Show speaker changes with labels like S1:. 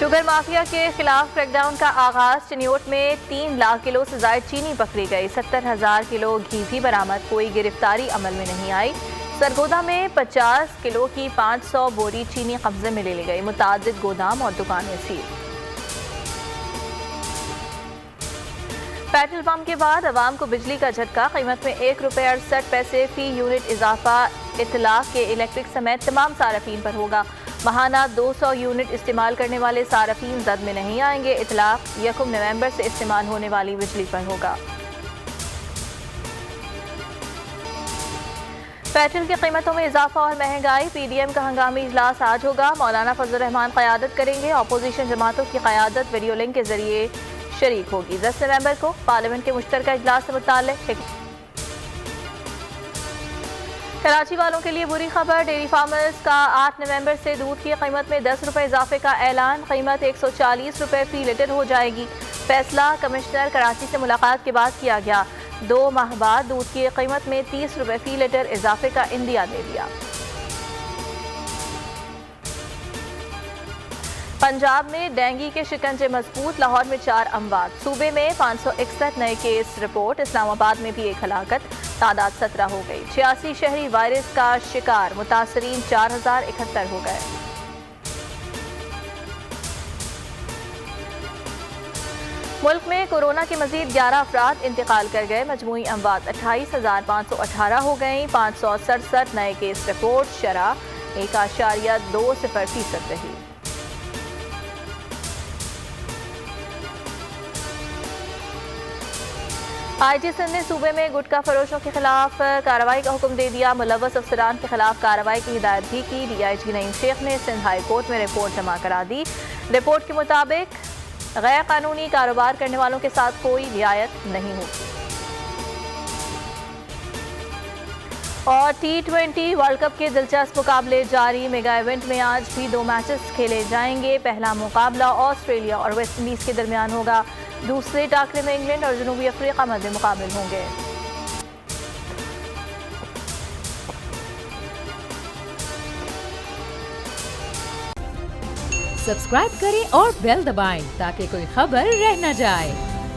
S1: Sugar mafia के खिलाफ crackdown का आगाज। चिन्योट में 3 लाख किलो से ज्यादा चीनी पकड़ी गई। 70,000 किलो घी भी बरामद। कोई गिरफ्तारी अमल में नहीं आई। सरगोदा में 50 किलो की 500 बोरी चीनी कब्जे में ले ली गई। मुतादिद गोदाम और दुकानें सील। पेट्रोल पंप के बाद अवाम को बिजली का झटका। कीमत में ₹1.68 फी यूनिट इजाफा। इतलाफ के इलेक्ट्रिक समेत तमाम सारफीन पर होगा। महाना 200 यूनिट इस्तेमाल करने वाले सारफीन जद में नहीं आएंगे। इतलाफ 1 नवंबर से इस्तेमाल होने वाली बिजली पर होगा। पेट्रोल की कीमतों में इजाफा और महंगाई। PDM का हंगामी इजलास आज होगा। मौलाना फजल रहमान क़यादत करेंगे। अपोजिशन जमातों की क़यादत वीडियो लिंक के जरिए शरीक होगी। 10 नवंबर को पार्लियामेंट के मुश्तरका इजलास से मुताल्लिक। कराची वालों के लिए बुरी खबर। डेयरी फार्मर्स का 8 नवंबर से दूध की कीमत में 10 रुपये इजाफे का ऐलान। कीमत 140 रुपये फी लीटर हो जाएगी। फैसला कमिश्नर कराची से मुलाकात के बाद किया गया। 2 माह बाद दूध की कीमत में 30 रुपये फी लीटर इजाफे का इंदिया दे दिया। पंजाब में डेंगू के शिकंजे मजबूत। लाहौर में 4 अमवात। सूबे में 561 नए केस रिपोर्ट। इस्लामाबाद में भी 1 हलाकत। तादाद 17 हो गई। 86 शहरी वायरस का शिकार। मुतासरीन 4071 हो गए। मुल्क में कोरोना के मजीद 11 अफराद इंतकाल कर गए। मजमूई अमवात 28,518 हो गई। 567 नए केस रिपोर्ट। शरह 1.20% रही। IG सिंध ने सूबे में गुटखा फरोशों के खिलाफ कार्रवाई का हुक्म दे दिया। मुलव्वस अफसरान के खिलाफ कार्रवाई की हिदायत भी की। DIG नईम शेख ने सिंध हाई कोर्ट में रिपोर्ट जमा करा दी। रिपोर्ट के मुताबिक गैर कानूनी कारोबार करने वालों के साथ कोई रियायत नहीं होगी। और T20 वर्ल्ड कप के दिलचस्प मुकाबले जारी। मेगा इवेंट में आज भी 2 मैचेस खेले जाएंगे। पहला मुकाबला ऑस्ट्रेलिया और वेस्ट इंडीज के दरमियान होगा। दूसरे टाकरे में इंग्लैंड और जनूबी अफ्रीका मध्य मुकाबले होंगे।
S2: सब्सक्राइब करें और बेल दबाएं ताकि कोई खबर रह न जाए।